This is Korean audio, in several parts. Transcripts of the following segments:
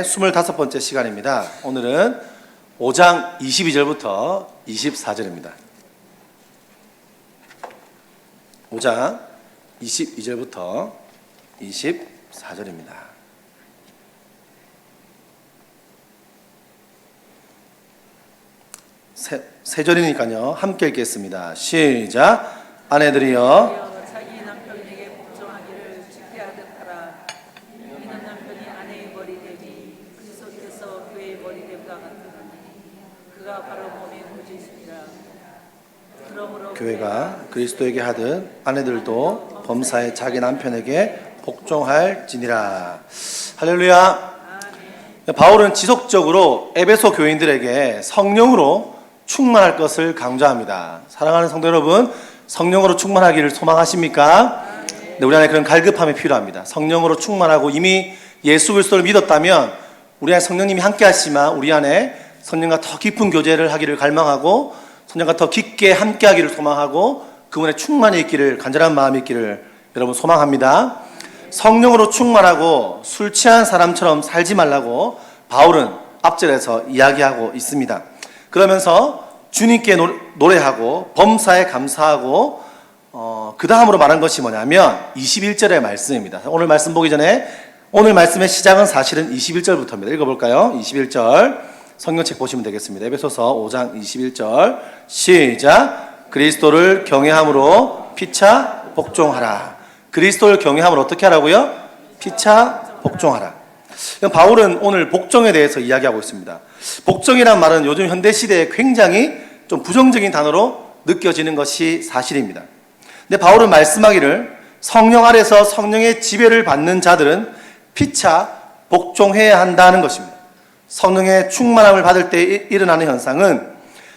25번째 시간입니다. 오늘은 5장 22절부터 24절입니다. 5장 22절부터 24절입니다. 세 절이니까요. 함께 읽겠습니다. 시작. 아내들이여 자기 남편에게 복종하기를 지켜하듯 하라. 이는 남편이 아내의 머리됨이 그리스도께서 교회의 머리됨과 같으니 그가 바로 몸의 구주이시니라. 그러므로 교회가 그리스도에게 하듯 아내들도 범사에 자기 남편에게 복종할지니라. 할렐루야. 바울은 지속적으로 에베소 교인들에게 성령으로 충만할 것을 강조합니다. 사랑하는 성도 여러분, 성령으로 충만하기를 소망하십니까? 네, 우리 안에 그런 갈급함이 필요합니다. 성령으로 충만하고 이미 예수 그리스도를 믿었다면 우리 안에 성령님이 함께 하시지만 우리 안에 성령과 더 깊은 교제를 하기를 갈망하고 성령과 더 깊게 함께 하기를 소망하고 그분의 충만이 있기를, 간절한 마음이 있기를 여러분 소망합니다. 성령으로 충만하고 술 취한 사람처럼 살지 말라고 바울은 앞절에서 이야기하고 있습니다. 그러면서 주님께 노래하고 범사에 감사하고 그 다음으로 말한 것이 뭐냐면 21절의 말씀입니다. 오늘 말씀 보기 전에 오늘 말씀의 시작은 사실은 21절부터입니다. 읽어볼까요? 21절 성경책 보시면 되겠습니다. 에베소서 5장 21절 시작. 그리스도를 경외함으로 피차 복종하라. 그리스도를 경외함으로 어떻게 하라고요? 피차 복종하라. 바울은 오늘 복종에 대해서 이야기하고 있습니다. 복종이란 말은 요즘 현대시대에 굉장히 좀 부정적인 단어로 느껴지는 것이 사실입니다. 근데 바울은 말씀하기를 성령 아래서 성령의 지배를 받는 자들은 피차 복종해야 한다는 것입니다. 성령의 충만함을 받을 때 일어나는 현상은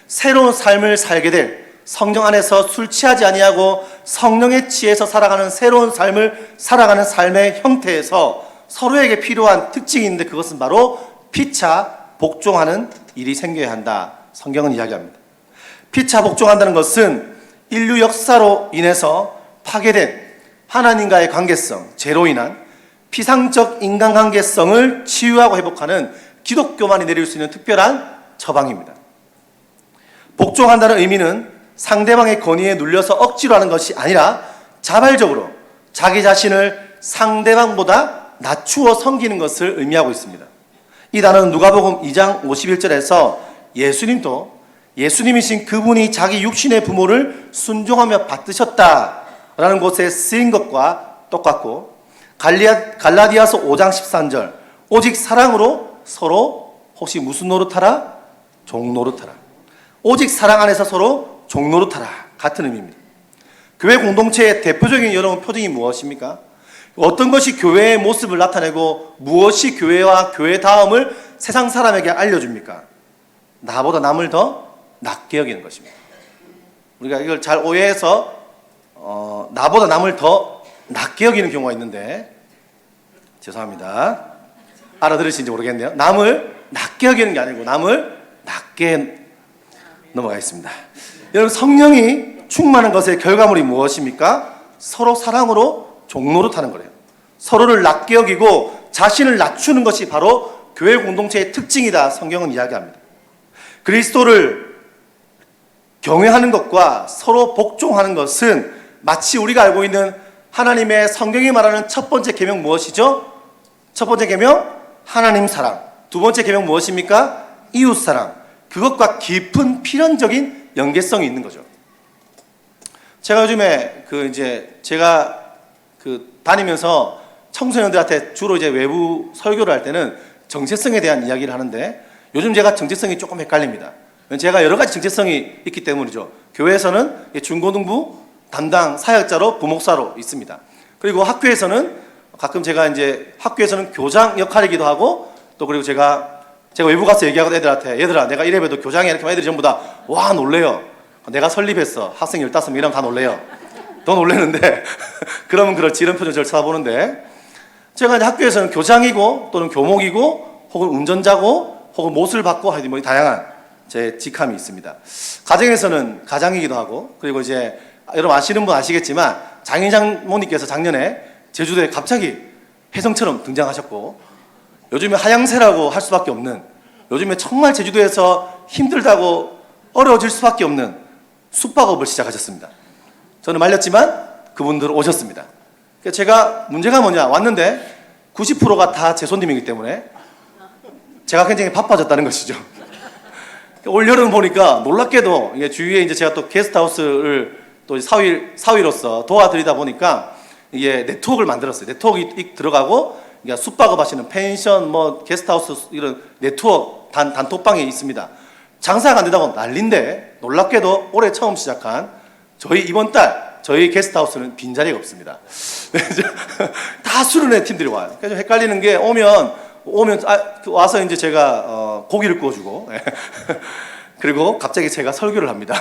새로운 삶을 살게 될, 성령 안에서 술 취하지 아니하고 성령에 취해서 살아가는 새로운 삶을 살아가는 삶의 형태에서 서로에게 필요한 특징이 있는데 그것은 바로 피차 복종하는 일이 생겨야 한다. 성경은 이야기합니다. 피차 복종한다는 것은 인류 역사로 인해서 파괴된 하나님과의 관계성, 죄로 인한 피상적 인간관계성을 치유하고 회복하는 기독교만이 내릴 수 있는 특별한 처방입니다. 복종한다는 의미는 상대방의 권위에 눌려서 억지로 하는 것이 아니라 자발적으로 자기 자신을 상대방보다 낮추어 섬기는 것을 의미하고 있습니다. 이 단어는 누가복음 2장 51절에서 예수님이신 그분이 자기 육신의 부모를 순종하며 받드셨다라는 곳에 쓰인 것과 똑같고, 갈라디아서 5장 13절 오직 사랑으로 서로 혹시 무슨 노릇하라? 종노릇하라. 오직 사랑 안에서 서로 종노릇하라. 같은 의미입니다. 교회 공동체의 대표적인 여러분 표징이 무엇입니까? 어떤 것이 교회의 모습을 나타내고 무엇이 교회와 교회다움을 세상 사람에게 알려줍니까? 나보다 남을 더 낮게 여기는 것입니다. 우리가 이걸 잘 오해해서 나보다 남을 더 낮게 여기는 경우가 있는데, 죄송합니다. 알아들으신지 모르겠네요. 남을 낮게 여기는 게 아니고 남을 낮게 넘어가겠습니다. 여러분, 성령이 충만한 것의 결과물이 무엇입니까? 서로 사랑으로 종노릇하는 거래요. 서로를 낮게 여기고 자신을 낮추는 것이 바로 교회 공동체의 특징이다. 성경은 이야기합니다. 그리스도를 경외하는 것과 서로 복종하는 것은 마치 우리가 알고 있는 하나님의 성경이 말하는 첫 번째 계명 무엇이죠? 첫 번째 계명 하나님 사랑. 두 번째 계명 무엇입니까? 이웃 사랑. 그것과 깊은 필연적인 연계성이 있는 거죠. 제가 요즘에 제가 다니면서 청소년들한테 주로 이제 외부 설교를 할 때는 정체성에 대한 이야기를 하는데, 요즘 제가 정체성이 조금 헷갈립니다. 제가 여러 가지 정체성이 있기 때문이죠. 교회에서는 중고등부 담당 사역자로 부목사로 있습니다. 그리고 학교에서는 가끔 제가 이제 학교에서는 교장 역할이기도 하고, 또 그리고 제가 외부 가서 얘기하고 애들한테, 얘들아 내가 이래봬도 교장이야 이렇게 하면 애들이 전부 다 와 놀래요. 내가 설립했어. 학생 15명 이러면 다 놀래요. 더 놀래는데 그러면 그렇지 이런 표정 저를 쳐다보는데, 제가 이제 학교에서는 교장이고 또는 교목이고 혹은 운전자고 혹은 못을 받고 하여튼 뭐 다양한 제 직함이 있습니다. 가정에서는 가장이기도 하고, 그리고 이제 여러분 아시는 분 아시겠지만 장인 장모님께서 작년에 제주도에 갑자기 혜성처럼 등장하셨고, 요즘에 하향세라고 할 수밖에 없는, 요즘에 정말 제주도에서 힘들다고 어려워질 수밖에 없는 숙박업을 시작하셨습니다. 저는 말렸지만 그분들 오셨습니다. 그러니까 제가 문제가 뭐냐, 왔는데 90%가 다 제 손님이기 때문에 제가 굉장히 바빠졌다는 것이죠. 올여름 보니까 놀랍게도 이게 주위에 이제 제가 또 게스트하우스를 또 사위로서 도와드리다 보니까 이게 네트워크를 만들었어요. 네트워크 들어가고 그러니까 숙박업 하시는 펜션, 뭐 게스트하우스 이런 네트워크 단톡방에 있습니다. 장사가 안 된다고 난린데 놀랍게도 올해 처음 시작한 저희 이번 달 저희 게스트하우스는 빈자리가 없습니다. 다 수련회 팀들이 와요. 그래서 헷갈리는 게 오면 와서 이제 제가 고기를 구워주고 그리고 갑자기 제가 설교를 합니다.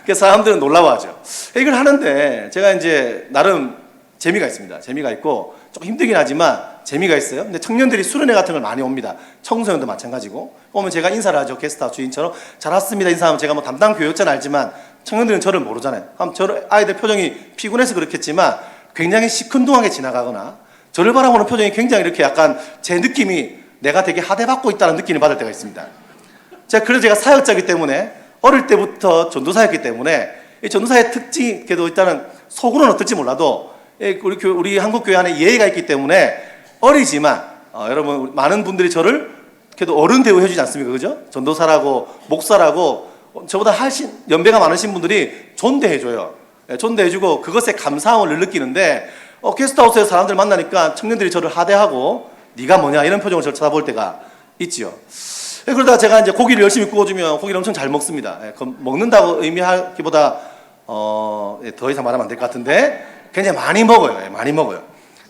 그래서 사람들은 놀라워하죠. 이걸 하는데 제가 이제 나름 재미가 있습니다. 재미가 있고 조금 힘들긴 하지만 재미가 있어요. 근데 청년들이 수련회 같은 걸 많이 옵니다. 청소년도 마찬가지고 오면 제가 인사를 하죠. 게스트하우스 주인처럼 잘 왔습니다 인사하면 제가 뭐 담당 교육자는 알지만 청년들은 저를 모르잖아요. 그럼 저를 아이들 표정이 피곤해서 그렇겠지만 굉장히 시큰둥하게 지나가거나 저를 바라보는 표정이 굉장히 이렇게 약간 제 느낌이 내가 되게 하대받고 있다는 느낌을 받을 때가 있습니다. 그래서 제가 사역자이기 때문에 어릴 때부터 전도사였기 때문에 이 전도사의 특징이 그래도 일단은 속으로는 어떨지 몰라도 우리 한국교회 안에 예의가 있기 때문에 어리지만 여러분 많은 분들이 저를 그래도 어른 대우해 주지 않습니까? 그죠? 전도사라고 목사라고 저보다 훨씬 연배가 많으신 분들이 존대해 줘요. 존대해 주고 그것에 감사함을 느끼는데 게스트하우스에서 사람들 만나니까 청년들이 저를 하대하고 네가 뭐냐 이런 표정을 저를 쳐다볼 때가 있지요. 그러다가 제가 이제 고기를 열심히 구워주면 고기를 엄청 잘 먹습니다. 먹는다고 의미하기보다 더 이상 말하면 안 될 것 같은데 굉장히 많이 먹어요. 많이 먹어요.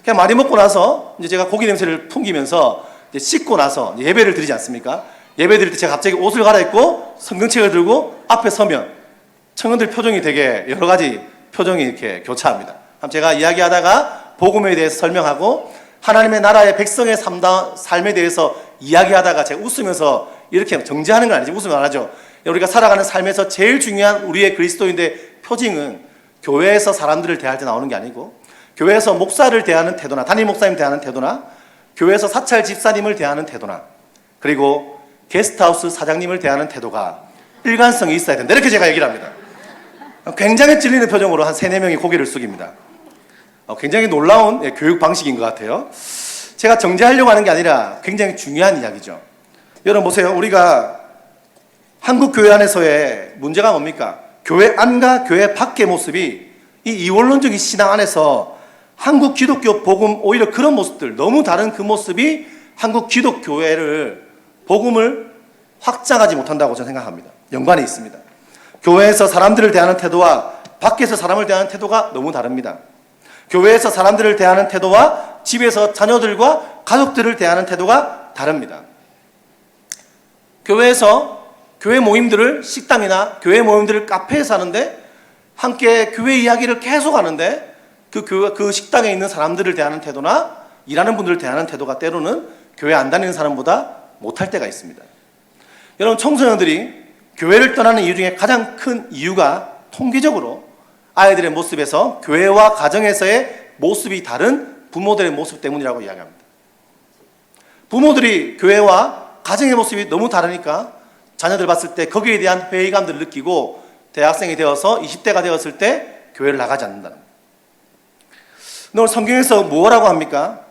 그냥 많이 먹고 나서 이제 제가 고기 냄새를 풍기면서 이제 씻고 나서 예배를 드리지 않습니까? 예배 드릴 때 제가 갑자기 옷을 갈아입고 성경책을 들고 앞에 서면 청년들 표정이 되게 여러 가지 표정이 이렇게 교차합니다. 제가 이야기하다가 복음에 대해서 설명하고 하나님의 나라의 백성의 삶에 대해서 이야기하다가 제가 웃으면서 이렇게 정지하는 건 아니지, 웃으면 안 하죠. 우리가 살아가는 삶에서 제일 중요한 우리의 그리스도인의 표징은 교회에서 사람들을 대할 때 나오는 게 아니고 교회에서 목사를 대하는 태도나 담임 목사님 대하는 태도나 교회에서 사찰 집사님을 대하는 태도나 그리고 게스트하우스 사장님을 대하는 태도가 일관성이 있어야 된다. 이렇게 제가 얘기를 합니다. 굉장히 찔리는 표정으로 한 3-4명이 고개를 숙입니다. 굉장히 놀라운 교육 방식인 것 같아요. 제가 정죄하려고 하는 게 아니라 굉장히 중요한 이야기죠. 여러분 보세요. 우리가 한국 교회 안에서의 문제가 뭡니까? 교회 안과 교회 밖의 모습이 이 이원론적인 신앙 안에서 한국 기독교 복음 오히려 그런 모습들 너무 다른 그 모습이 한국 기독교회를 복음을 확장하지 못한다고 저는 생각합니다. 연관이 있습니다. 교회에서 사람들을 대하는 태도와 밖에서 사람을 대하는 태도가 너무 다릅니다. 교회에서 사람들을 대하는 태도와 집에서 자녀들과 가족들을 대하는 태도가 다릅니다. 교회에서 교회 모임들을 식당이나 교회 모임들을 카페에서 하는데 함께 교회 이야기를 계속 하는데 그 식당에 있는 사람들을 대하는 태도나 일하는 분들을 대하는 태도가 때로는 교회 안 다니는 사람보다 못할 때가 있습니다. 여러분 청소년들이 교회를 떠나는 이유 중에 가장 큰 이유가 통계적으로 아이들의 모습에서 교회와 가정에서의 모습이 다른 부모들의 모습 때문이라고 이야기합니다. 부모들이 교회와 가정의 모습이 너무 다르니까 자녀들 봤을 때 거기에 대한 회의감들을 느끼고 대학생이 되어서 20대가 되었을 때 교회를 나가지 않는다는 거예요. 오늘 성경에서 뭐라고 합니까?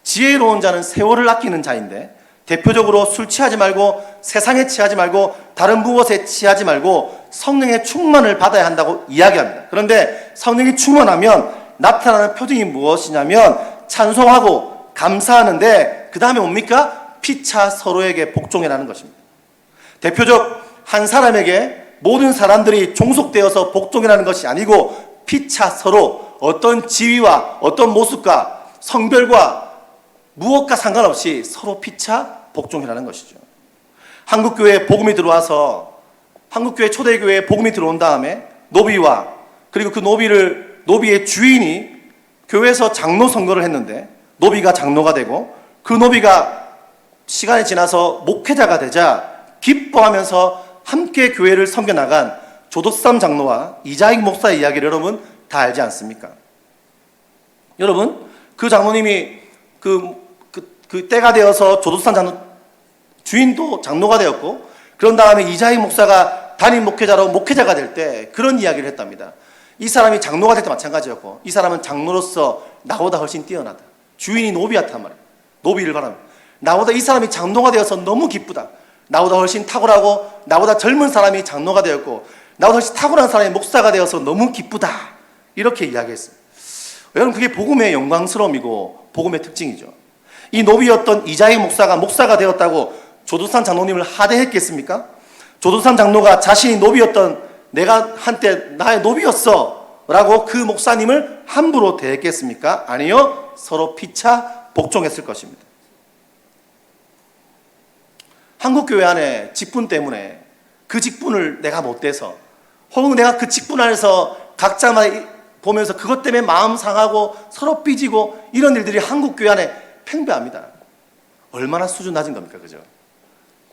지혜로운 자는 세월을 아끼는 자인데 대표적으로 술 취하지 말고 세상에 취하지 말고 다른 무엇에 취하지 말고 성령의 충만을 받아야 한다고 이야기합니다. 그런데 성령이 충만하면 나타나는 표징이 무엇이냐면 찬송하고 감사하는데 그 다음에 뭡니까? 피차 서로에게 복종이라는 것입니다. 대표적 한 사람에게 모든 사람들이 종속되어서 복종이라는 것이 아니고 피차 서로 어떤 지위와 어떤 모습과 성별과 무엇과 상관없이 서로 피차 복종이라는 것이죠. 한국교회에 복음이 들어와서 한국교회 초대교회에 복음이 들어온 다음에 노비와 그리고 그 노비의 주인이 교회에서 장로 선거를 했는데 노비가 장로가 되고 그 노비가 시간이 지나서 목회자가 되자 기뻐하면서 함께 교회를 섬겨나간 조덕삼 장로와 이자익 목사의 이야기를 여러분 다 알지 않습니까? 여러분 그 장로님이 그 때가 되어서 조두산 장로 주인도 장로가 되었고, 그런 다음에 이자희 목사가 담임 목회자로 목회자가 될 때 그런 이야기를 했답니다. 이 사람이 장로가 될 때 마찬가지였고, 이 사람은 장로로서 나보다 훨씬 뛰어나다. 주인이 노비였단 말이에요. 노비를 바랍니다. 나보다 이 사람이 장로가 되어서 너무 기쁘다. 나보다 훨씬 탁월하고, 나보다 젊은 사람이 장로가 되었고, 나보다 훨씬 탁월한 사람이 목사가 되어서 너무 기쁘다. 이렇게 이야기했어요. 여러분, 그게 복음의 영광스러움이고 복음의 특징이죠. 이 노비였던 이자희 목사가 되었다고 조두산 장로님을 하대했겠습니까? 조두산 장로가 자신이 노비였던, 내가 한때 나의 노비였어 라고 그 목사님을 함부로 대했겠습니까? 아니요. 서로 피차 복종했을 것입니다. 한국교회 안에 직분 때문에 그 직분을 내가 못 돼서, 혹은 내가 그 직분 안에서 각자만 보면서 그것 때문에 마음 상하고 서로 삐지고, 이런 일들이 한국교회 안에 팽배합니다. 얼마나 수준 낮은 겁니까? 그죠?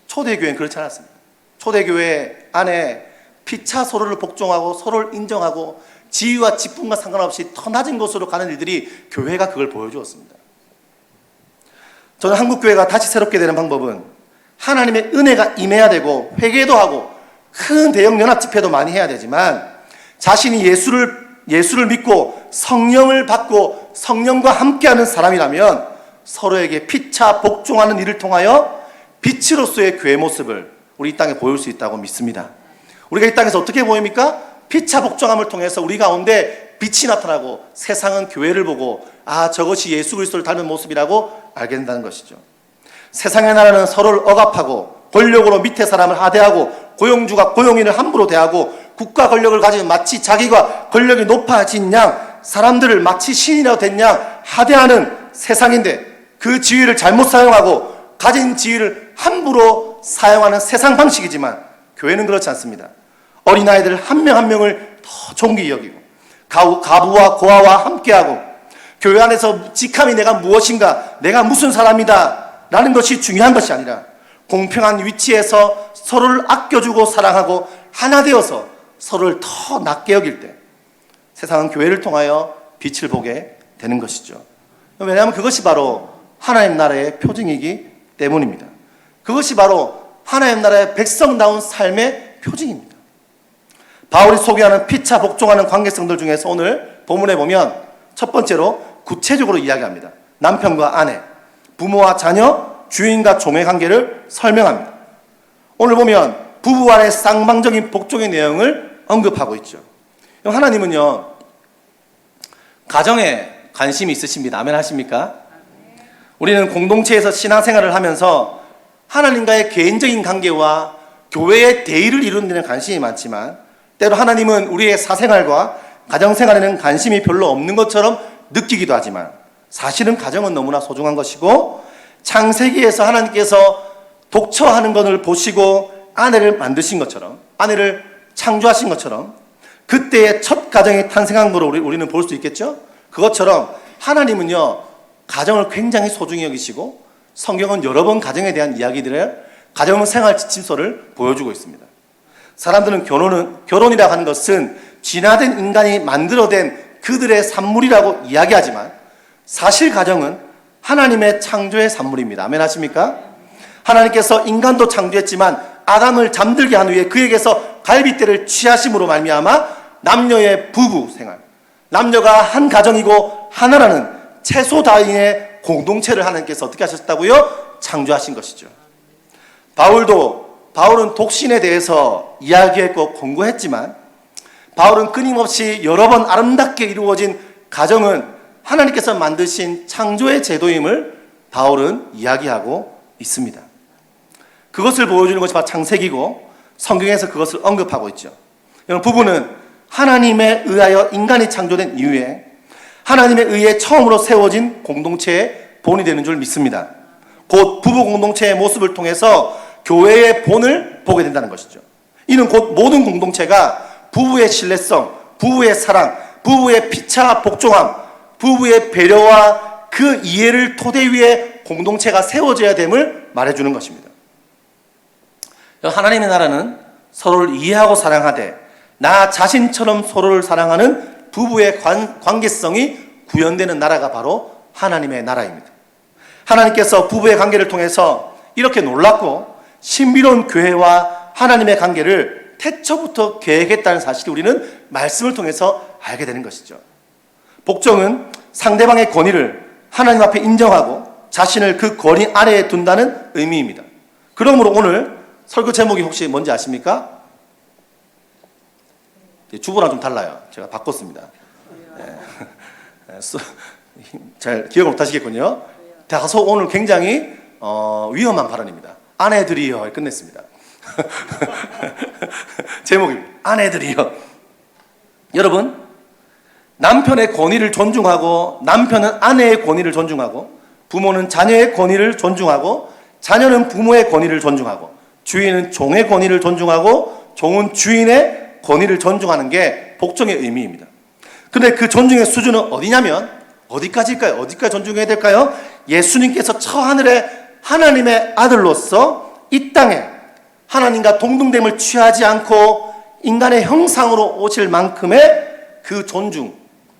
초대교회는 그렇지 않았습니다. 초대교회 안에 피차 서로를 복종하고 서로를 인정하고 지위와 직분과 상관없이 더 낮은 곳으로 가는 일들이, 교회가 그걸 보여주었습니다. 저는 한국교회가 다시 새롭게 되는 방법은 하나님의 은혜가 임해야 되고, 회개도 하고 큰 대형 연합 집회도 많이 해야 되지만, 자신이 예수를 믿고 성령을 받고 성령과 함께하는 사람이라면 서로에게 피차 복종하는 일을 통하여 빛으로서의 교회 모습을 우리 이 땅에 보일 수 있다고 믿습니다. 우리가 이 땅에서 어떻게 보입니까? 피차 복종함을 통해서 우리 가운데 빛이 나타나고, 세상은 교회를 보고 저것이 예수 그리스도를 닮은 모습이라고 알게 된다는 것이죠. 세상의 나라는 서로를 억압하고, 권력으로 밑에 사람을 하대하고, 고용주가 고용인을 함부로 대하고, 국가 권력을 가지면 마치 자기가 권력이 높아진 양, 사람들을 마치 신이라고 된 양 하대하는 세상인데, 그 지위를 잘못 사용하고 가진 지위를 함부로 사용하는 세상 방식이지만, 교회는 그렇지 않습니다. 어린아이들 한 명 한 명을 더 존귀히 여기고, 가부와 고아와 함께하고, 교회 안에서 직함이 내가 무엇인가, 내가 무슨 사람이다 라는 것이 중요한 것이 아니라, 공평한 위치에서 서로를 아껴주고 사랑하고 하나 되어서 서로를 더 낮게 여길 때 세상은 교회를 통하여 빛을 보게 되는 것이죠. 왜냐하면 그것이 바로 하나님 나라의 표징이기 때문입니다. 그것이 바로 하나님 나라의 백성다운 삶의 표징입니다. 바울이 소개하는 피차 복종하는 관계성들 중에서 오늘 본문에 보면 첫 번째로 구체적으로 이야기합니다. 남편과 아내, 부모와 자녀, 주인과 종의 관계를 설명합니다. 오늘 보면 부부 간의 쌍방적인 복종의 내용을 언급하고 있죠. 하나님은요, 가정에 관심이 있으십니다. 아멘 하십니까? 우리는 공동체에서 신앙생활을 하면서 하나님과의 개인적인 관계와 교회의 대의를 이루는 데는 관심이 많지만, 때로 하나님은 우리의 사생활과 가정생활에는 관심이 별로 없는 것처럼 느끼기도 하지만, 사실은 가정은 너무나 소중한 것이고, 창세기에서 하나님께서 독처하는 것을 보시고 아내를 만드신 것처럼, 아내를 창조하신 것처럼, 그때의 첫 가정이 탄생한 거로 우리는 볼 수 있겠죠? 그것처럼 하나님은요, 가정을 굉장히 소중히 여기시고, 성경은 여러 번 가정에 대한 이야기들을, 가정 생활 지침서를 보여주고 있습니다. 사람들은 결혼이라고 하는 것은 진화된 인간이 만들어낸 그들의 산물이라고 이야기하지만, 사실 가정은 하나님의 창조의 산물입니다. 아멘 하십니까? 하나님께서 인간도 창조했지만 아담을 잠들게 한 후에 그에게서 갈빗대를 취하심으로 말미암아 남녀의 부부 생활, 남녀가 한 가정이고 하나라는 채소 다인의 공동체를 하나님께서 어떻게 하셨다고요? 창조하신 것이죠. 바울은 독신에 대해서 이야기했고 권고했지만, 바울은 끊임없이 여러 번 아름답게 이루어진 가정은 하나님께서 만드신 창조의 제도임을 바울은 이야기하고 있습니다. 그것을 보여주는 것이 바로 창세기고, 성경에서 그것을 언급하고 있죠. 여러분, 부부는 하나님에 의하여 인간이 창조된 이후에 하나님에 의해 처음으로 세워진 공동체의 본이 되는 줄 믿습니다. 곧 부부 공동체의 모습을 통해서 교회의 본을 보게 된다는 것이죠. 이는 곧 모든 공동체가 부부의 신뢰성, 부부의 사랑, 부부의 피차 복종함, 부부의 배려와 그 이해를 토대 위에 공동체가 세워져야 됨을 말해주는 것입니다. 하나님의 나라는 서로를 이해하고 사랑하되 나 자신처럼 서로를 사랑하는 부부의 관계성이 구현되는 나라가 바로 하나님의 나라입니다. 하나님께서 부부의 관계를 통해서 이렇게 놀랍고 신비로운 교회와 하나님의 관계를 태초부터 계획했다는 사실을 우리는 말씀을 통해서 알게 되는 것이죠. 복종은 상대방의 권위를 하나님 앞에 인정하고 자신을 그 권위 아래에 둔다는 의미입니다. 그러므로 오늘 설교 제목이 혹시 뭔지 아십니까? 주보랑 좀 달라요. 제가 바꿨습니다. 잘 기억을 못 하시겠군요. 다소 오늘 굉장히 위험한 발언입니다. 아내들이여 끝냈습니다. 제목입니다. 아내들이여. 여러분, 남편의 권위를 존중하고 남편은 아내의 권위를 존중하고 부모는 자녀의 권위를 존중하고 자녀는 부모의 권위를 존중하고 주인은 종의 권위를 존중하고 종은 주인의 권위를 존중하는 게 복종의 의미입니다. 근데 그 존중의 수준은 어디냐면 어디까지일까요? 어디까지 존중해야 될까요? 예수님께서 처하늘의 하나님의 아들로서 이 땅에 하나님과 동등됨을 취하지 않고 인간의 형상으로 오실 만큼의 그 존중,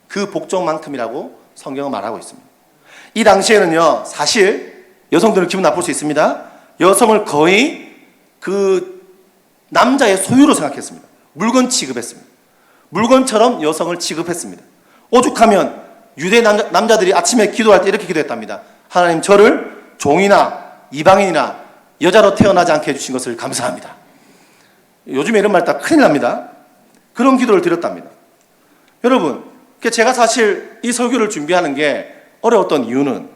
그 복종만큼이라고 성경은 말하고 있습니다. 이 당시에는요, 사실 여성들은 기분 나쁠 수 있습니다. 여성을 거의 그 남자의 소유로 생각했습니다. 물건 취급했습니다. 물건처럼 여성을 취급했습니다. 오죽하면 유대 남자들이 아침에 기도할 때 이렇게 기도했답니다. 하나님, 저를 종이나 이방인이나 여자로 태어나지 않게 해주신 것을 감사합니다. 요즘에 이런 말 딱 큰일 납니다. 그런 기도를 드렸답니다. 여러분, 제가 사실 이 설교를 준비하는 게 어려웠던 이유는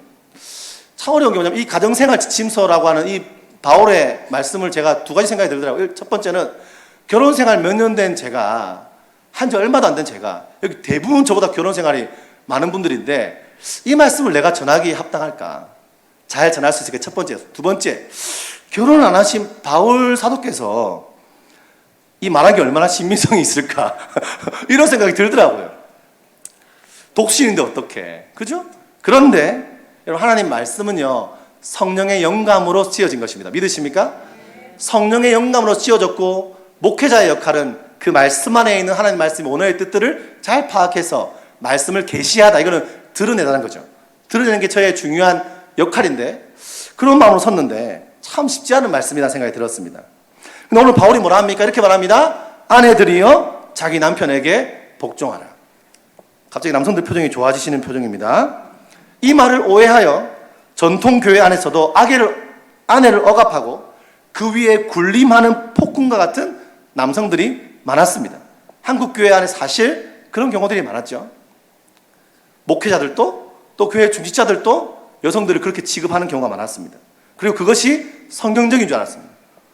참 어려운 게 뭐냐면 이 가정생활 지침서라고 하는 이 바울의 말씀을 제가 두 가지 생각이 들더라고요. 첫 번째는 결혼생활 몇 년 된 제가, 한지 얼마도 안 된 제가, 여기 대부분 저보다 결혼생활이 많은 분들인데 이 말씀을 내가 전하기에 합당할까? 잘 전할 수 있을까? 첫 번째. 두 번째, 결혼 안 하신 바울 사도께서 이 말하기 얼마나 신빙성이 있을까? 이런 생각이 들더라고요. 독신인데 어떡해. 그죠? 그런데 여러분, 하나님 말씀은요, 성령의 영감으로 씌어진 것입니다. 믿으십니까? 성령의 영감으로 씌어졌고 목회자의 역할은 그 말씀 안에 있는 하나님 말씀의 원어의 뜻들을 잘 파악해서 말씀을 계시하다. 이거는 드러내다는 거죠. 드러내는 게 저의 중요한 역할인데 그런 마음으로 섰는데 참 쉽지 않은 말씀이라는 생각이 들었습니다. 근데 오늘 바울이 뭐라 합니까? 이렇게 말합니다. 아내들이여 자기 남편에게 복종하라. 갑자기 남성들 표정이 좋아지시는 표정입니다. 이 말을 오해하여 전통교회 안에서도 아내를 억압하고 그 위에 군림하는 폭군과 같은 남성들이 많았습니다. 한국 교회 안에 사실 그런 경우들이 많았죠. 목회자들도 또 교회 중직자들도 여성들을 그렇게 취급하는 경우가 많았습니다. 그리고 그것이 성경적인 줄 알았습니다.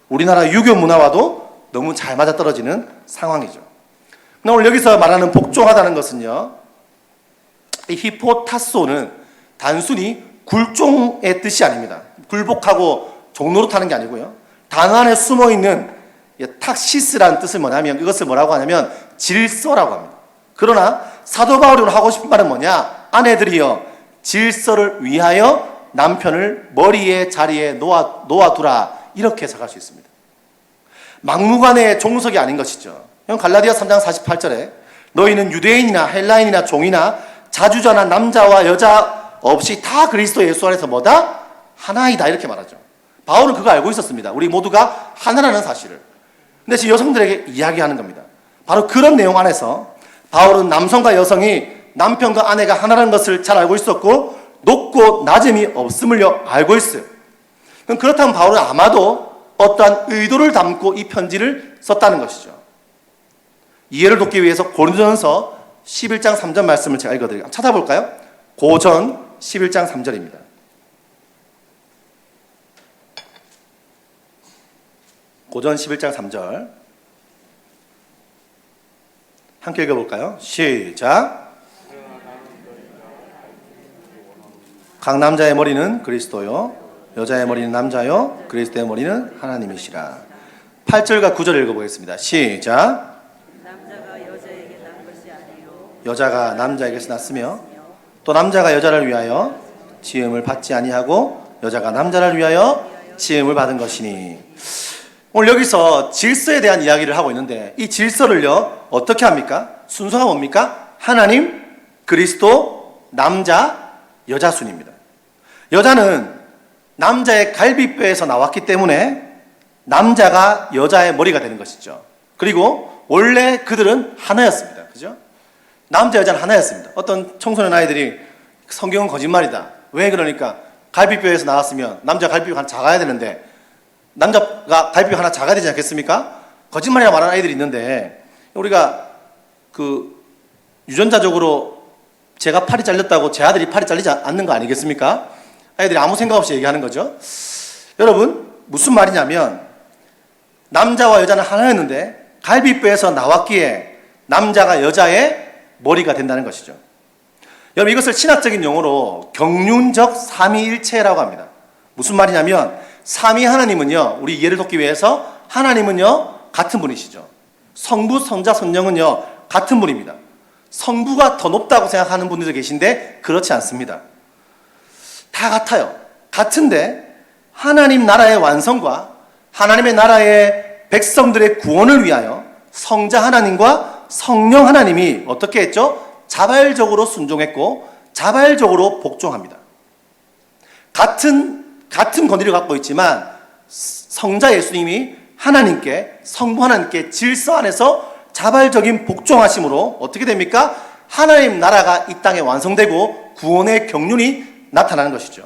우리나라 유교 문화와도 너무 잘 맞아떨어지는 상황이죠. 오늘 여기서 말하는 복종하다는 것은요, 이 히포타소는 단순히 굴종의 뜻이 아닙니다. 굴복하고 종노릇하는 게 아니고요, 단어 안에 숨어있는 탁시스라는 뜻을 뭐냐면 이것을 뭐라고 하냐면 질서라고 합니다. 그러나 사도 바울이 하고 싶은 말은 뭐냐? 아내들이여 질서를 위하여 남편을 머리의 자리에 놓아두라. 이렇게 해석할 수 있습니다. 막무가내의 종속이 아닌 것이죠. 갈라디아 3장 48절에 너희는 유대인이나 헬라인이나 종이나 자주자나 남자와 여자 없이 다 그리스도 예수 안에서 뭐다? 하나이다. 이렇게 말하죠. 바울은 그거 알고 있었습니다. 우리 모두가 하나라는 사실을. 근데 지금 여성들에게 이야기하는 겁니다. 바로 그런 내용 안에서 바울은 남성과 여성이 남편과 아내가 하나라는 것을 잘 알고 있었고 높고 낮음이 없음을 알고 있어요. 그렇다면 바울은 아마도 어떠한 의도를 담고 이 편지를 썼다는 것이죠. 이해를 돕기 위해서 고린도전서 11장 3절 말씀을 제가 읽어드릴게요. 찾아볼까요? 고전 11장 3절입니다. 고전 11장 3절 함께 읽어볼까요? 시작. 각 남자의 머리는 그리스도요 여자의 머리는 남자요 그리스도의 머리는 하나님이시라. 8절과 9절 읽어보겠습니다. 시작. 남자가 여자에게 난 것이 아니요 여자가 남자에게서 났으며 또 남자가 여자를 위하여 지음을 받지 아니하고 여자가 남자를 위하여 지음을 받은 것이니. 오늘 여기서 질서에 대한 이야기를 하고 있는데 이 질서를요 어떻게 합니까? 순서가 뭡니까? 하나님, 그리스도, 남자, 여자 순입니다. 여자는 남자의 갈비뼈에서 나왔기 때문에 남자가 여자의 머리가 되는 것이죠. 그리고 원래 그들은 하나였습니다. 그죠? 남자, 여자는 하나였습니다. 어떤 청소년 아이들이 성경은 거짓말이다. 왜 그러니까 갈비뼈에서 나왔으면 남자 갈비뼈가 하나 작아야 되는데 남자가 갈비뼈 하나 작아야 되지 않겠습니까? 거짓말이라 말하는 아이들이 있는데 우리가 그 유전자적으로 제가 팔이 잘렸다고 제 아들이 팔이 잘리지 않는 거 아니겠습니까? 아이들이 아무 생각 없이 얘기하는 거죠. 여러분 무슨 말이냐면 남자와 여자는 하나였는데 갈비뼈에서 나왔기에 남자가 여자의 머리가 된다는 것이죠. 여러분 이것을 신학적인 용어로 경륜적 삼위일체라고 합니다. 무슨 말이냐면 삼위 하나님은요, 우리 이해를 돕기 위해서 하나님은요 같은 분이시죠. 성부, 성자, 성령은요 같은 분입니다. 성부가 더 높다고 생각하는 분들도 계신데 그렇지 않습니다. 다 같아요. 같은데 하나님 나라의 완성과 하나님의 나라의 백성들의 구원을 위하여 성자 하나님과 성령 하나님이 어떻게 했죠? 자발적으로 순종했고 자발적으로 복종합니다. 같은 권위를 갖고 있지만 성자 예수님이 하나님께, 성부 하나님께 질서 안에서 자발적인 복종하심으로 어떻게 됩니까? 하나님 나라가 이 땅에 완성되고 구원의 경륜이 나타나는 것이죠.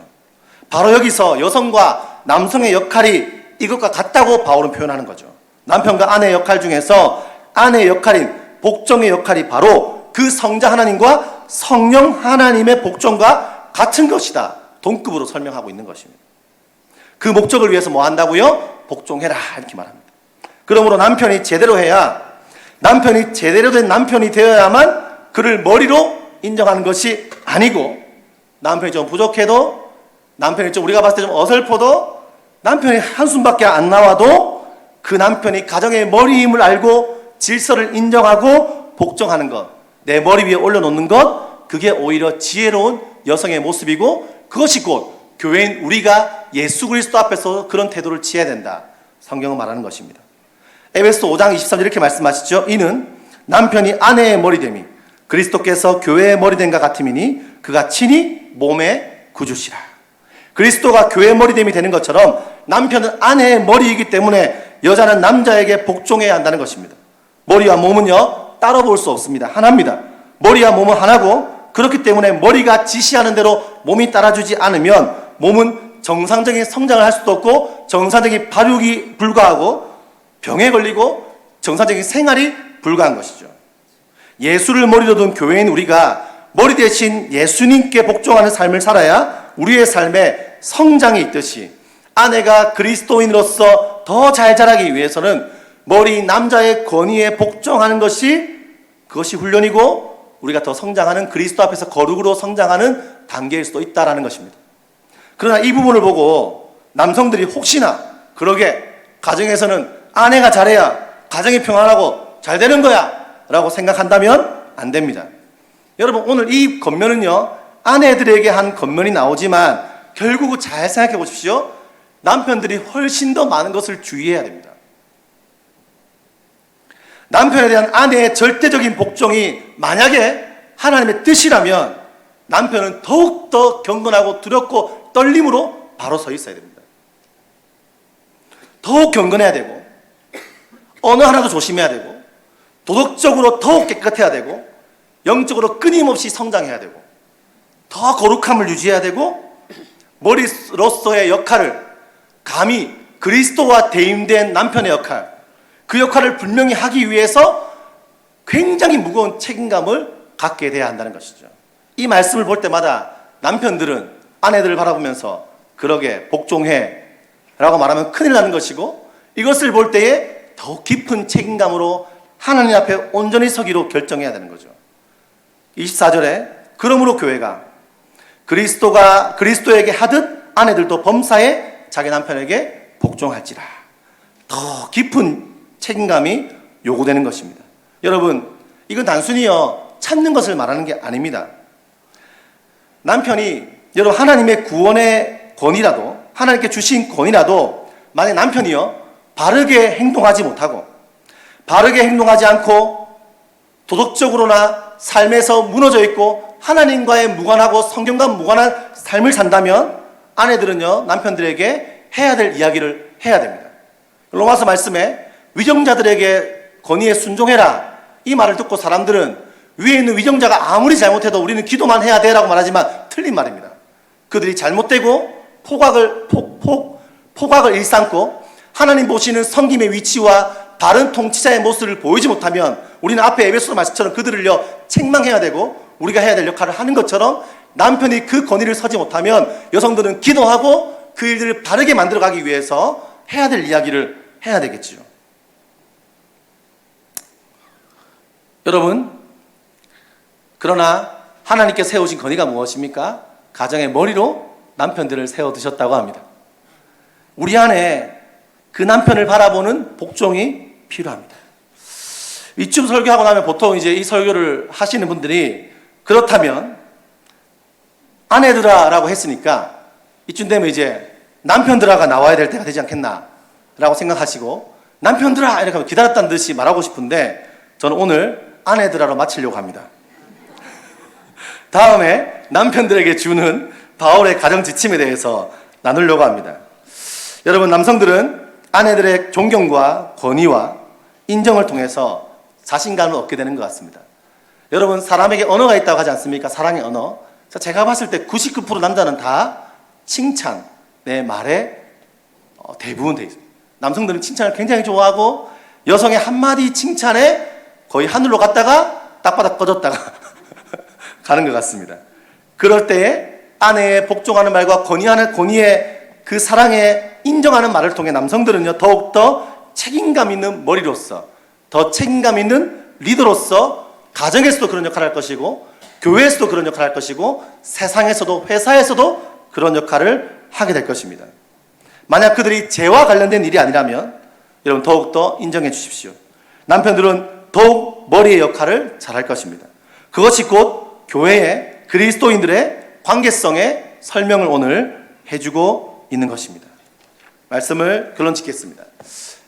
바로 여기서 여성과 남성의 역할이 이것과 같다고 바울은 표현하는 거죠. 남편과 아내의 역할 중에서 아내의 역할인 복종의 역할이 바로 그 성자 하나님과 성령 하나님의 복종과 같은 것이다. 동급으로 설명하고 있는 것입니다. 그 목적을 위해서 뭐 한다고요? 복종해라 이렇게 말합니다. 그러므로 남편이 제대로 해야, 남편이 제대로 된 남편이 되어야만 그를 머리로 인정하는 것이 아니고, 남편이 좀 부족해도, 남편이 좀 우리가 봤을 때 좀 어설퍼도, 남편이 한숨밖에 안 나와도 그 남편이 가정의 머리임을 알고 질서를 인정하고 복종하는 것, 내 머리 위에 올려놓는 것, 그게 오히려 지혜로운 여성의 모습이고 그것이 곧 교회인 우리가 예수 그리스도 앞에서 그런 태도를 취해야 된다. 성경은 말하는 것입니다. 에베소 5장 23절 이렇게 말씀하시죠. 이는 남편이 아내의 머리됨이 그리스도께서 교회의 머리됨과 같음이니 그가 친히 몸의 구주시라. 그리스도가 교회의 머리됨이 되는 것처럼 남편은 아내의 머리이기 때문에 여자는 남자에게 복종해야 한다는 것입니다. 머리와 몸은요 따로 볼 수 없습니다. 하나입니다. 머리와 몸은 하나고, 그렇기 때문에 머리가 지시하는 대로 몸이 따라주지 않으면 몸은 정상적인 성장을 할 수도 없고 정상적인 발육이 불가하고 병에 걸리고 정상적인 생활이 불가한 것이죠. 예수를 머리로 둔 교회인 우리가 머리 대신 예수님께 복종하는 삶을 살아야 우리의 삶에 성장이 있듯이 아내가 그리스도인으로서 더 잘 자라기 위해서는 머리인 남자의 권위에 복종하는 것이, 그것이 훈련이고 우리가 더 성장하는, 그리스도 앞에서 거룩으로 성장하는 단계일 수도 있다는 것입니다. 그러나 이 부분을 보고 남성들이 혹시나 그러게 가정에서는 아내가 잘해야 가정이 평안하고 잘 되는 거야 라고 생각한다면 안 됩니다. 여러분 오늘 이 권면은요 아내들에게 한 권면이 나오지만 결국은 잘 생각해 보십시오. 남편들이 훨씬 더 많은 것을 주의해야 됩니다. 남편에 대한 아내의 절대적인 복종이 만약에 하나님의 뜻이라면 남편은 더욱더 경건하고 두렵고 떨림으로 바로 서 있어야 됩니다. 더욱 경건해야 되고 언어 하나도 조심해야 되고 도덕적으로 더욱 깨끗해야 되고 영적으로 끊임없이 성장해야 되고 더 거룩함을 유지해야 되고 머리로서의 역할을 감히 그리스도와 대임된 남편의 역할, 그 역할을 분명히 하기 위해서 굉장히 무거운 책임감을 갖게 돼야 한다는 것이죠. 이 말씀을 볼 때마다 남편들은 아내들을 바라보면서 그러게 복종해 라고 말하면 큰일 나는 것이고, 이것을 볼 때에 더 깊은 책임감으로 하나님 앞에 온전히 서기로 결정해야 되는 거죠. 24절에 그러므로 교회가 그리스도에게 하듯 아내들도 범사에 자기 남편에게 복종할지라. 더 깊은 책임감이 요구되는 것입니다. 여러분 이건 단순히요 찾는 것을 말하는 게 아닙니다. 남편이 여러분 하나님의 구원의 권위라도, 하나님께 주신 권위라도 만약 남편이요 바르게 행동하지 못하고 바르게 행동하지 않고 도덕적으로나 삶에서 무너져 있고 하나님과의 무관하고 성경과 무관한 삶을 산다면 아내들은요 남편들에게 해야 될 이야기를 해야 됩니다. 로마서 말씀에 위정자들에게 권위에 순종해라 이 말을 듣고 사람들은 위에 있는 위정자가 아무리 잘못해도 우리는 기도만 해야 돼 라고 말하지만 틀린 말입니다. 그들이 잘못되고 포곽을 일삼고 하나님 보시는 섬김의 위치와 바른 통치자의 모습을 보이지 못하면 우리는 앞에 에베소서 말씀처럼 그들을요 책망해야 되고 우리가 해야 될 역할을 하는 것처럼 남편이 그 권위를 서지 못하면 여성들은 기도하고 그 일들을 바르게 만들어가기 위해서 해야 될 이야기를 해야 되겠죠. 여러분, 그러나 하나님께 세우신 권위가 무엇입니까? 가정의 머리로 남편들을 세워두셨다고 합니다. 우리 안에 그 남편을 바라보는 복종이 필요합니다. 이쯤 설교하고 나면 보통 이제 이 설교를 하시는 분들이 그렇다면 아내들아라고 했으니까 이쯤 되면 이제 남편들아가 나와야 될 때가 되지 않겠나 라고 생각하시고 남편들아 이렇게 하면 기다렸다는 듯이 말하고 싶은데 저는 오늘 아내들아로 마치려고 합니다. 다음에 남편들에게 주는 바울의 가정 지침에 대해서 나누려고 합니다. 여러분, 남성들은 아내들의 존경과 권위와 인정을 통해서 자신감을 얻게 되는 것 같습니다. 여러분, 사람에게 언어가 있다고 하지 않습니까? 사랑의 언어. 제가 봤을 때 99% 남자는 다 칭찬, 내 말에 대부분 돼 있어요. 남성들은 칭찬을 굉장히 좋아하고 여성의 한마디 칭찬에 거의 하늘로 갔다가 딱바닥 꺼졌다가 가는 것 같습니다. 그럴 때에 아내의 복종하는 말과 권위의 그 사랑에 인정하는 말을 통해 남성들은요 더욱더 책임감 있는 머리로서 더 책임감 있는 리더로서 가정에서도 그런 역할을 할 것이고 교회에서도 그런 역할을 할 것이고 세상에서도 회사에서도 그런 역할을 하게 될 것입니다. 만약 그들이 죄와 관련된 일이 아니라면 여러분 더욱더 인정해 주십시오. 남편들은 더욱 머리의 역할을 잘할 것입니다. 그것이 곧 교회의 그리스도인들의 관계성의 설명을 오늘 해주고 있는 것입니다. 말씀을 결론 짓겠습니다.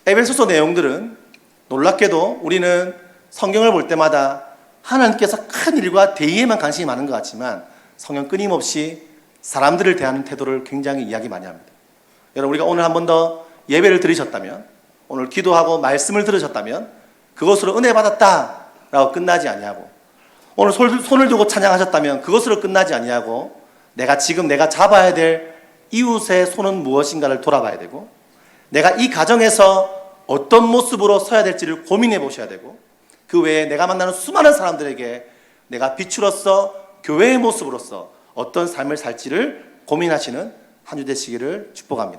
에베소서 내용들은 놀랍게도 우리는 성경을 볼 때마다 하나님께서 큰 일과 대의에만 관심이 많은 것 같지만 성경 끊임없이 사람들을 대하는 태도를 굉장히 이야기 많이 합니다. 여러분, 우리가 오늘 한 번 더 예배를 드리셨다면, 오늘 기도하고 말씀을 들으셨다면 그것으로 은혜 받았다라고 끝나지 아니하고, 오늘 손을 두고 찬양하셨다면 그것으로 끝나지 아니하고 내가 잡아야 될 이웃의 손은 무엇인가를 돌아봐야 되고, 내가 이 가정에서 어떤 모습으로 서야 될지를 고민해 보셔야 되고, 그 외에 내가 만나는 수많은 사람들에게 내가 빛으로서 교회의 모습으로서 어떤 삶을 살지를 고민하시는 한 주 되시기를 축복합니다.